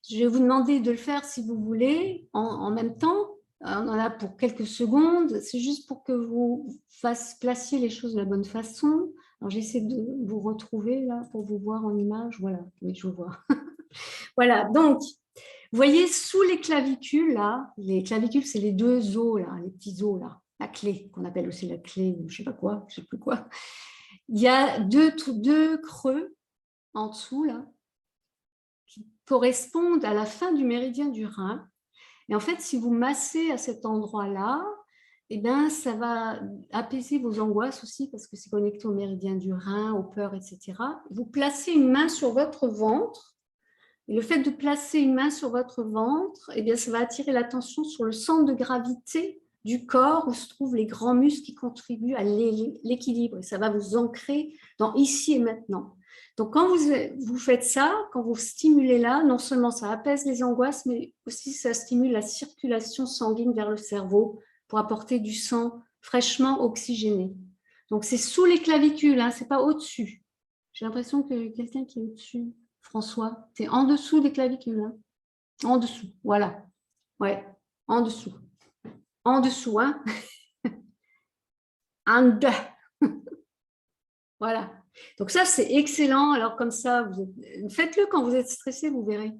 A: Je vais vous demander de le faire si vous voulez, en même temps. On en a pour quelques secondes. C'est juste pour que vous placiez les choses de la bonne façon. Alors, j'essaie de vous retrouver là pour vous voir en image. Voilà, oui, je vous vois. Voilà, donc, vous voyez, sous les clavicules, là, les clavicules, c'est les 2 os, là, les petits os, là, la clé, qu'on appelle aussi la clé, je ne sais pas quoi, je ne sais plus quoi. Il y a deux creux en dessous, là, qui correspondent à la fin du méridien du rein. Et en fait, si vous massez à cet endroit-là, eh bien, ça va apaiser vos angoisses aussi, parce que c'est connecté au méridien du rein, aux peurs, etc. Vous placez une main sur votre ventre. Et le fait de placer une main sur votre ventre, eh bien, ça va attirer l'attention sur le centre de gravité du corps où se trouvent les grands muscles qui contribuent à l'équilibre. Et ça va vous ancrer dans ici et maintenant. Donc, quand vous faites ça, quand vous stimulez là, non seulement ça apaise les angoisses, mais aussi ça stimule la circulation sanguine vers le cerveau pour apporter du sang fraîchement oxygéné. Donc, c'est sous les clavicules, hein, ce n'est pas au-dessus. J'ai l'impression que quelqu'un qui est au-dessus. François, c'est en dessous des clavicules. Hein. En dessous, voilà. Ouais, en dessous. En dessous, hein. En deux. Voilà. Donc ça, c'est excellent. Alors comme ça, faites-le quand vous êtes stressé, vous verrez.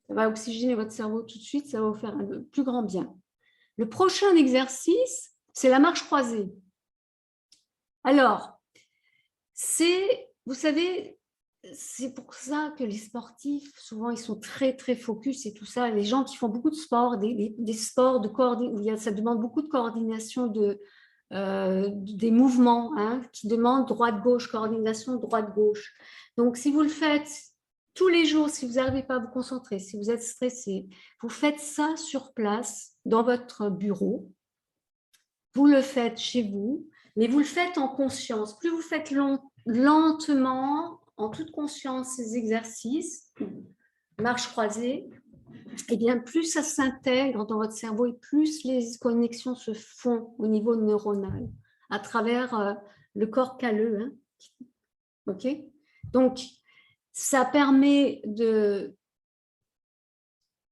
A: Ça va oxygéner votre cerveau tout de suite, ça va vous faire un plus grand bien. Le prochain exercice, c'est la marche croisée. Alors, vous savez, c'est pour ça que les sportifs, souvent, ils sont très, très focus et tout ça. Les gens qui font beaucoup de sport, des sports de où ça demande beaucoup de coordination des mouvements, hein, qui demandent droite-gauche, coordination droite-gauche. Donc, si vous le faites tous les jours, si vous n'arrivez pas à vous concentrer, si vous êtes stressé, vous faites ça sur place, dans votre bureau. Vous le faites chez vous, mais vous le faites en conscience. Plus vous faites lentement, en toute conscience, ces exercices, marche croisée, et bien plus ça s'intègre dans votre cerveau et plus les connexions se font au niveau neuronal à travers le corps calleux. Hein. Ok ? Donc, ça permet de...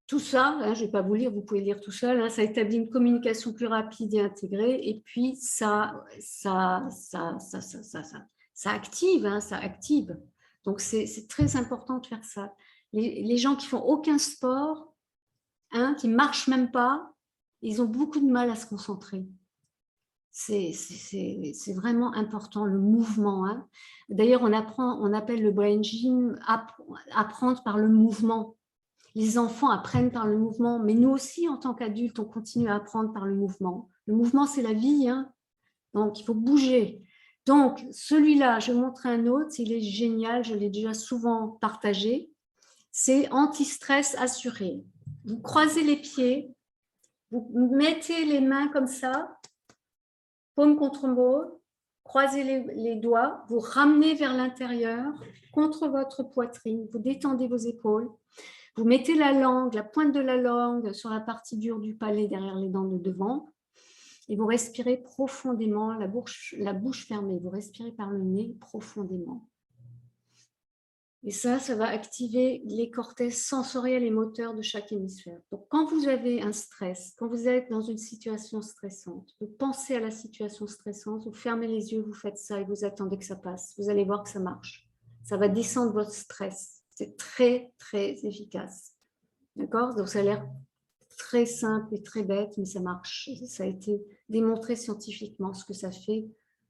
A: Tout ça, hein, je ne vais pas vous lire, vous pouvez lire tout seul, hein, ça établit une communication plus rapide et intégrée, et puis ça active, hein, ça active. Donc, c'est très important de faire ça. Les gens qui font aucun sport, hein, qui ne marchent même pas, ils ont beaucoup de mal à se concentrer. C'est vraiment important, le mouvement. Hein. D'ailleurs, on appelle le Brain Gym apprendre par le mouvement. Les enfants apprennent par le mouvement, mais nous aussi, en tant qu'adultes, on continue à apprendre par le mouvement. Le mouvement, c'est la vie, hein. Donc il faut bouger. Donc, celui-là, je vais vous montrer un autre, il est génial, je l'ai déjà souvent partagé. C'est anti-stress assuré. Vous croisez les pieds, vous mettez les mains comme ça, paume contre paume, croisez les doigts, vous ramenez vers l'intérieur, contre votre poitrine, vous détendez vos épaules, vous mettez la langue, la pointe de la langue sur la partie dure du palais derrière les dents de devant, et vous respirez profondément, la bouche fermée, vous respirez par le nez profondément. Et ça va activer les cortèges sensoriels et moteurs de chaque hémisphère. Donc, quand vous avez un stress, quand vous êtes dans une situation stressante, vous pensez à la situation stressante, vous fermez les yeux, vous faites ça et vous attendez que ça passe. Vous allez voir que ça marche. Ça va descendre votre stress. C'est très, très efficace. D'accord? Donc, ça a l'air très simple et très bête, mais ça marche. Ça a été démontré scientifiquement ce que ça fait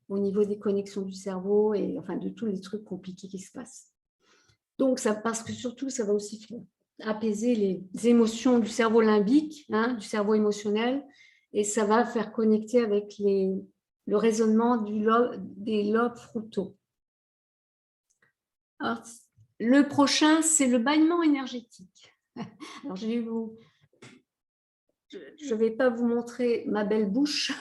A: au niveau des connexions du cerveau et enfin de tous les trucs compliqués qui se passent. Donc, parce que surtout, ça va aussi apaiser les émotions du cerveau limbique, hein, du cerveau émotionnel, et ça va faire connecter avec le raisonnement des lobes frontaux. Alors, le prochain, c'est le bâillement énergétique. Alors, je ne vais pas vous montrer ma belle bouche,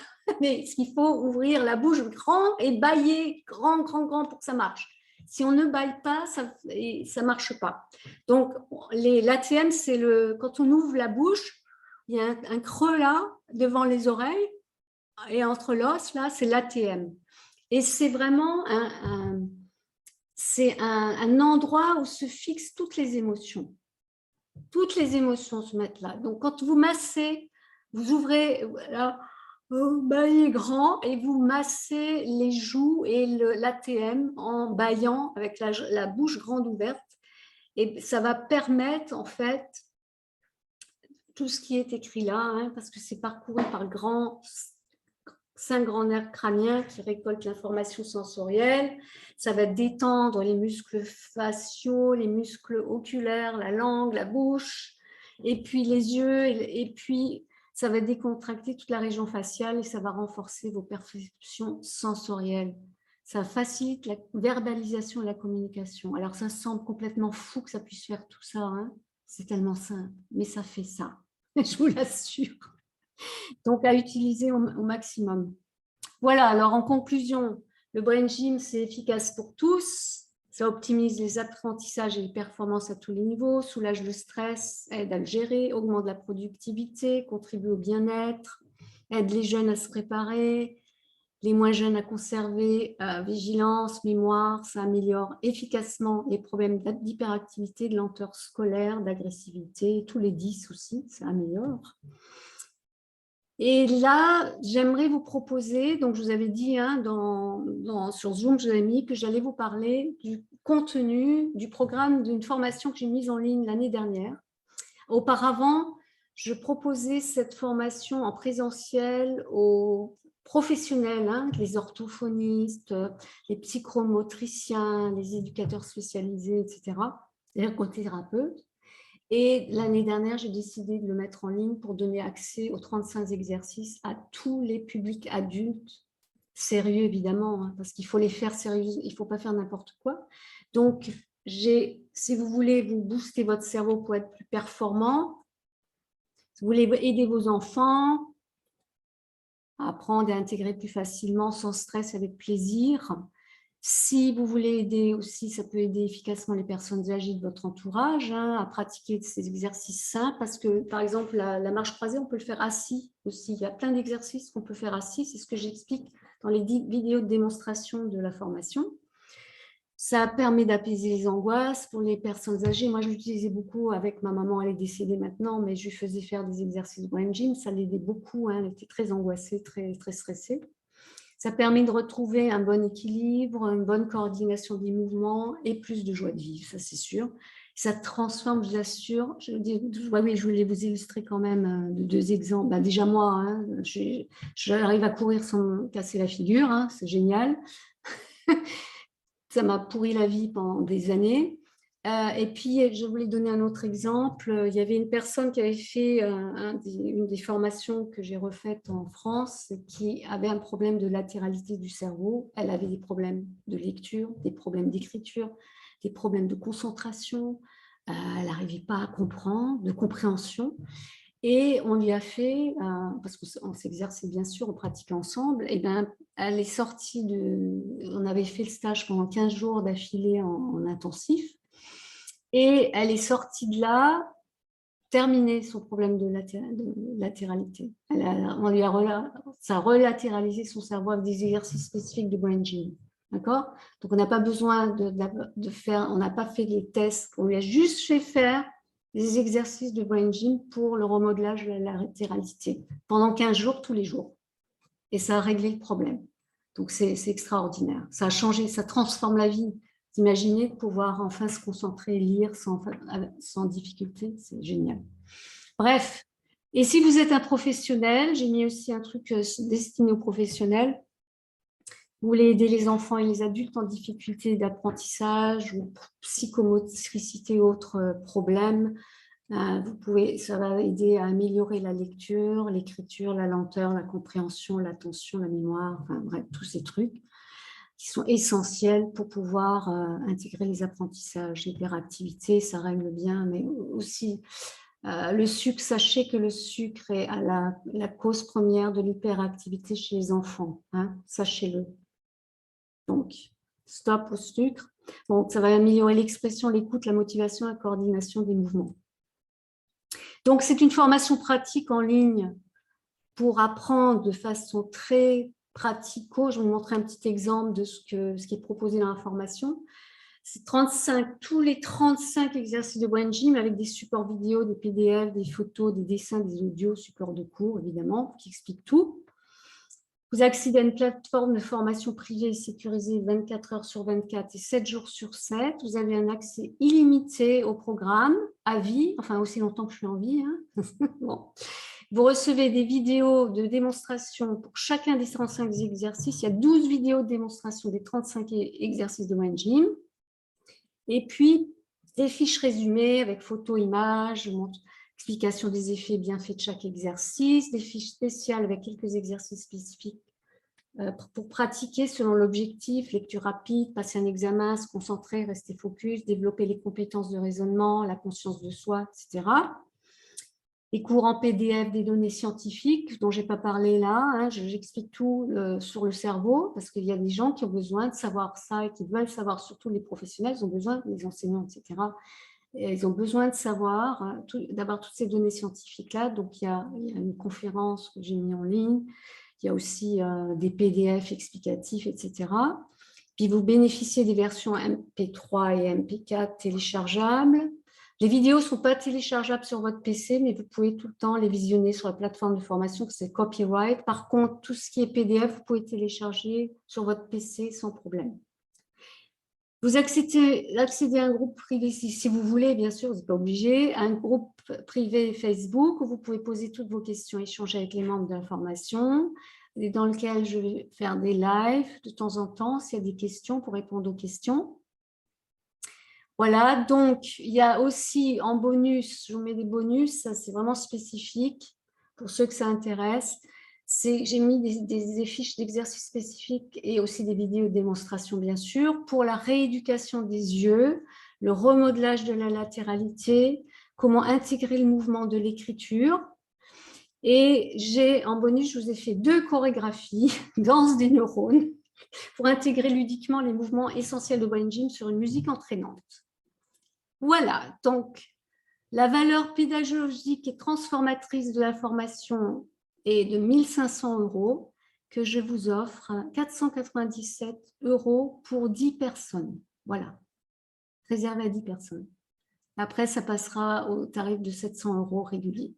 A: mais il faut ouvrir la bouche grand et bâiller grand, grand, grand pour que ça marche. Si on ne bâille pas, ça ne marche pas. Donc, l'ATM, c'est quand on ouvre la bouche, il y a un creux là, devant les oreilles, et entre l'os, là, c'est l'ATM. Et c'est vraiment un endroit où se fixent toutes les émotions. Toutes les émotions se mettent là. Donc, quand vous massez, vous ouvrez... Là, baillez grand et vous massez les joues et l'ATM en baillant avec la bouche grande ouverte, et ça va permettre en fait tout ce qui est écrit là, hein, parce que c'est parcouru par 5 grands nerfs crâniens qui récoltent l'information sensorielle. Ça va détendre les muscles faciaux, les muscles oculaires, la langue, la bouche, et puis les yeux, et puis ça va décontracter toute la région faciale et ça va renforcer vos perceptions sensorielles. Ça facilite la verbalisation et la communication. Alors, ça semble complètement fou que ça puisse faire tout ça. Hein, c'est tellement simple, mais ça fait ça. Je vous l'assure. Donc, à utiliser au maximum. Voilà, alors en conclusion, le Brain Gym, c'est efficace pour tous. Ça optimise les apprentissages et les performances à tous les niveaux, soulage le stress, aide à le gérer, augmente la productivité, contribue au bien-être, aide les jeunes à se préparer, les moins jeunes à conserver vigilance, mémoire. Ça améliore efficacement les problèmes d'hyperactivité, de lenteur scolaire, d'agressivité, tous les 10 aussi, ça améliore. Et là, j'aimerais vous proposer, donc je vous avais dit hein, sur Zoom, je vous avais mis que j'allais vous parler du contenu du programme d'une formation que j'ai mise en ligne l'année dernière. Auparavant, je proposais cette formation en présentiel aux professionnels, hein, les orthophonistes, les psychomotriciens, les éducateurs spécialisés, etc., les ergothérapeutes. Et l'année dernière, j'ai décidé de le mettre en ligne pour donner accès aux 35 exercices à tous les publics adultes, sérieux évidemment, hein, parce qu'il faut les faire sérieux, il ne faut pas faire n'importe quoi. Donc, si vous voulez vous booster votre cerveau pour être plus performant, si vous voulez aider vos enfants à apprendre et à intégrer plus facilement, sans stress, avec plaisir. Si vous voulez aider aussi, ça peut aider efficacement les personnes âgées de votre entourage hein, à pratiquer ces exercices simples parce que, par exemple, la marche croisée, on peut le faire assis aussi. Il y a plein d'exercices qu'on peut faire assis, c'est ce que j'explique dans les vidéos de démonstration de la formation. Ça permet d'apaiser les angoisses pour les personnes âgées. Moi, je l'utilisais beaucoup avec ma maman, elle est décédée maintenant, mais je lui faisais faire des exercices Brain Gym, ça l'aidait beaucoup, hein, elle était très angoissée, très, très stressée. Ça permet de retrouver un bon équilibre, une bonne coordination des mouvements et plus de joie de vivre, ça c'est sûr. Ça transforme, je vous assure. Oui, je voulais vous illustrer quand même de 2 exemples. Bah, déjà moi, hein, j'arrive à courir sans me casser la figure, hein, c'est génial. Ça m'a pourri la vie pendant des années. Et puis, je voulais donner un autre exemple. Il y avait une personne qui avait fait une des formations que j'ai refaites en France, qui avait un problème de latéralité du cerveau. Elle avait des problèmes de lecture, des problèmes d'écriture, des problèmes de concentration. Elle n'arrivait pas à comprendre, de compréhension. Et on lui a fait, parce qu'on s'exerçait bien sûr, on pratiquait ensemble, et bien, elle est sortie on avait fait le stage pendant 15 jours d'affilée en intensif. Et elle est sortie de là, terminé son problème de latéralité. Ça a relatéralisé son cerveau avec des exercices spécifiques de brain gym. D'accord? Donc, on n'a pas besoin de faire, on n'a pas fait les tests, on lui a juste fait faire des exercices de brain gym pour le remodelage de la latéralité pendant 15 jours, tous les jours. Et ça a réglé le problème. Donc, c'est extraordinaire. Ça a changé, ça transforme la vie. Imaginez de pouvoir enfin se concentrer et lire sans difficulté, c'est génial. Bref, et si vous êtes un professionnel, j'ai mis aussi un truc destiné aux professionnels. Vous voulez aider les enfants et les adultes en difficulté d'apprentissage ou psychomotricité ou autres problèmes. Ça va aider à améliorer la lecture, l'écriture, la lenteur, la compréhension, l'attention, la mémoire, enfin bref, tous ces trucs qui sont essentiels pour pouvoir intégrer les apprentissages. L'hyperactivité, ça règle bien, mais aussi le sucre. Sachez que le sucre est la cause première de l'hyperactivité chez les enfants, hein, sachez-le. Donc, stop au sucre. Donc, ça va améliorer l'expression, l'écoute, la motivation, la coordination des mouvements. Donc, c'est une formation pratique en ligne pour apprendre de façon très pratico. Je vais vous montrer un petit exemple de ce qui est proposé dans la formation. C'est tous les 35 exercices de brain gym avec des supports vidéo, des PDF, des photos, des dessins, des audios, supports de cours, évidemment, qui expliquent tout. Vous accédez à une plateforme de formation privée et sécurisée 24 heures sur 24 et 7 jours sur 7. Vous avez un accès illimité au programme, à vie, enfin aussi longtemps que je suis en vie. Hein. Bon. Vous recevez des vidéos de démonstration pour chacun des 35 exercices. Il y a 12 vidéos de démonstration des 35 exercices de brain gym. Et puis, des fiches résumées avec photos, images, explication des effets et bienfaits de chaque exercice, des fiches spéciales avec quelques exercices spécifiques pour pratiquer selon l'objectif, lecture rapide, passer un examen, se concentrer, rester focus, développer les compétences de raisonnement, la conscience de soi, etc. Les cours en PDF des données scientifiques dont je n'ai pas parlé là, hein, j'explique tout sur le cerveau parce qu'il y a des gens qui ont besoin de savoir ça et qui veulent savoir, surtout les professionnels, ils ont besoin, les enseignants, etc. Et ils ont besoin de savoir, d'avoir toutes ces données scientifiques-là. Donc, il y a une conférence que j'ai mise en ligne, il y a aussi des PDF explicatifs, etc. Puis, vous bénéficiez des versions MP3 et MP4 téléchargeables. Les vidéos ne sont pas téléchargeables sur votre PC, mais vous pouvez tout le temps les visionner sur la plateforme de formation, que c'est Copyright. Par contre, tout ce qui est PDF, vous pouvez télécharger sur votre PC sans problème. Vous accédez à un groupe privé, si vous voulez, bien sûr, vous n'êtes pas obligé, un groupe privé Facebook où vous pouvez poser toutes vos questions, échanger avec les membres de la formation, et dans lequel je vais faire des lives de temps en temps, s'il y a des questions, pour répondre aux questions. Voilà, donc il y a aussi en bonus, je vous mets des bonus, ça c'est vraiment spécifique pour ceux que ça intéresse. J'ai mis des fiches d'exercices spécifiques et aussi des vidéos de démonstration, bien sûr, pour la rééducation des yeux, le remodelage de la latéralité, comment intégrer le mouvement de l'écriture. Et en bonus, je vous ai fait 2 chorégraphies, danse des neurones, pour intégrer ludiquement les mouvements essentiels de brain gym sur une musique entraînante. Voilà, donc la valeur pédagogique et transformatrice de la formation est de 1 500 € que je vous offre, 497 € pour 10 personnes. Voilà, réservé à 10 personnes. Après, ça passera au tarif de 700 € régulier.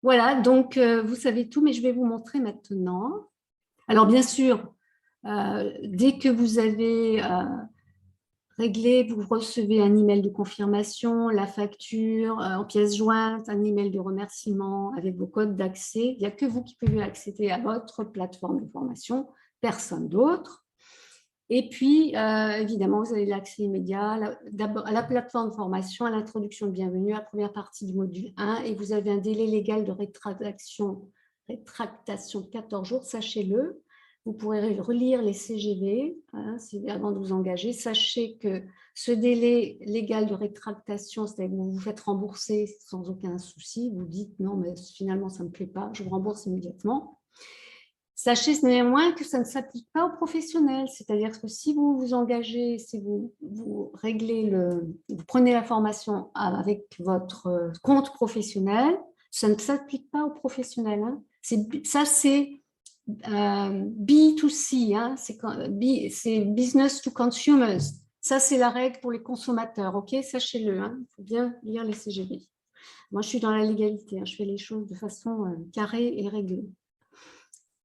A: Voilà, donc vous savez tout, mais je vais vous montrer maintenant. Alors, bien sûr, dès que vous avez réglé, vous recevez un email de confirmation, la facture en pièce jointe, un email de remerciement avec vos codes d'accès. Il n'y a que vous qui pouvez accéder à votre plateforme de formation, personne d'autre. Et puis, évidemment, vous avez l'accès immédiat d'abord à la plateforme de formation, à l'introduction de bienvenue, à la première partie du module 1, et vous avez un délai légal de rétractation de 14 jours, sachez-le. Vous pourrez relire les CGV avant de vous engager. Sachez que ce délai légal de rétractation, c'est-à-dire que vous vous faites rembourser sans aucun souci, vous dites non, mais finalement, ça ne me plaît pas, je vous rembourse immédiatement. Sachez néanmoins que ça ne s'applique pas aux professionnels, c'est-à-dire que si vous vous engagez, si vous réglez vous prenez la formation avec votre compte professionnel, ça ne s'applique pas aux professionnels. Hein. Ça, c'est B2C, hein, c'est business to consumers. Ça, c'est la règle pour les consommateurs, ok? Sachez-le, hein, il faut bien lire les CGV. Moi, je suis dans la légalité, hein, je fais les choses de façon carrée et réglée.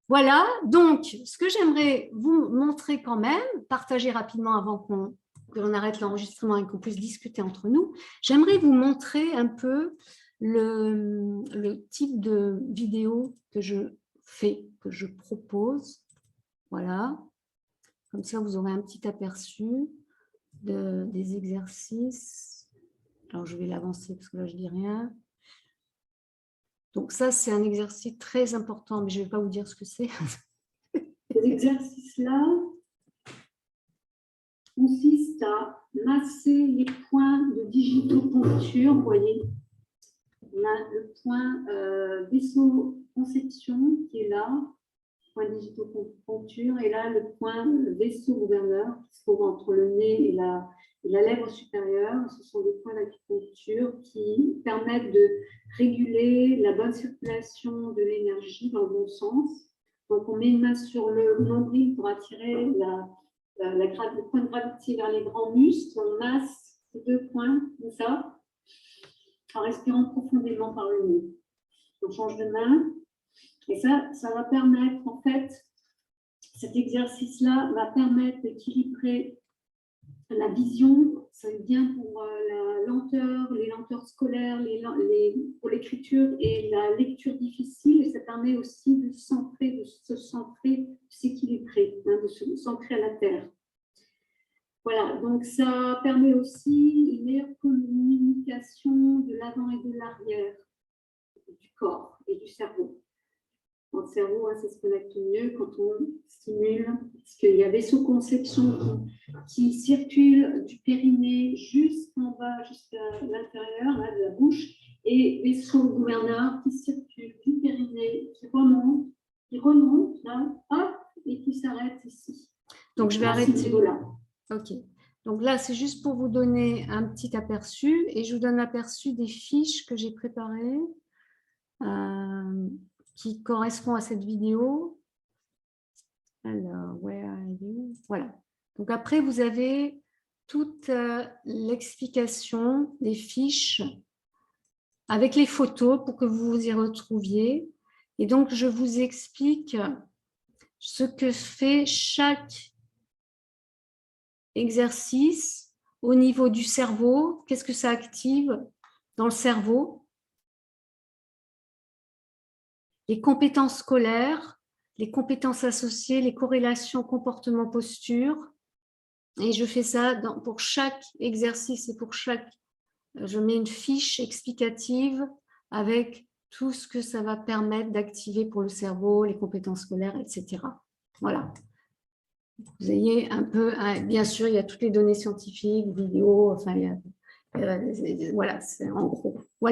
A: Voilà, donc, ce que j'aimerais vous montrer quand même, partager rapidement avant qu'on arrête l'enregistrement et qu'on puisse discuter entre nous, j'aimerais vous montrer un peu le type de vidéo que je fais, que je propose. Voilà, comme ça vous aurez un petit aperçu des exercices. Alors, je vais l'avancer parce que là, je ne dis rien. Donc ça, c'est un exercice très important, mais je ne vais pas vous dire ce que c'est.
B: Cet exercice-là consiste à masser les points de digitoponcture. Vous voyez, on a le point vaisseau conception qui est là, point digitoponcture, et là le point vaisseau gouverneur qui se trouve entre le nez et la lèvre supérieure. Ce sont des points d'acupuncture qui permettent de réguler la bonne circulation de l'énergie dans le bon sens. Donc, on met une main sur le nombril pour attirer le point de gravité vers les grands muscles. On masse ces deux points, comme ça, en respirant profondément par le nez. On change de main. Et ça va permettre, en fait, cet exercice-là va permettre d'équilibrer la vision. C'est bien pour la lenteur, les lenteurs scolaires, pour l'écriture et la lecture difficile. Et ça permet aussi de se centrer, de s'équilibrer, de se centrer à la terre. Voilà, donc ça permet aussi une meilleure communication de l'avant et de l'arrière du corps et du cerveau. Dans le cerveau, ça se connecte mieux quand on stimule, parce qu'il y a vaisseau conception qui circule du périnée jusqu'en bas, jusqu'à l'intérieur de la bouche, et vaisseau gouverneur qui circule du périnée, qui remonte là, hop, et qui s'arrête ici.
A: Donc, je vais arrêter. Ok. Donc là, c'est juste pour vous donner un petit aperçu, et je vous donne l'aperçu des fiches que j'ai préparées. Qui correspond à cette vidéo. Alors, where are you? Voilà. Donc après, vous avez toute l'explication des fiches avec les photos pour que vous vous y retrouviez. Et donc, je vous explique ce que fait chaque exercice au niveau du cerveau. Qu'est-ce que ça active dans le cerveau? Les compétences scolaires, les compétences associées, les corrélations comportement-posture. Et je fais ça pour chaque exercice et pour je mets une fiche explicative avec tout ce que ça va permettre d'activer pour le cerveau, les compétences scolaires, etc. Voilà. Vous ayez un peu, bien sûr, il y a toutes les données scientifiques, vidéos, enfin, voilà, c'est en gros. Voilà.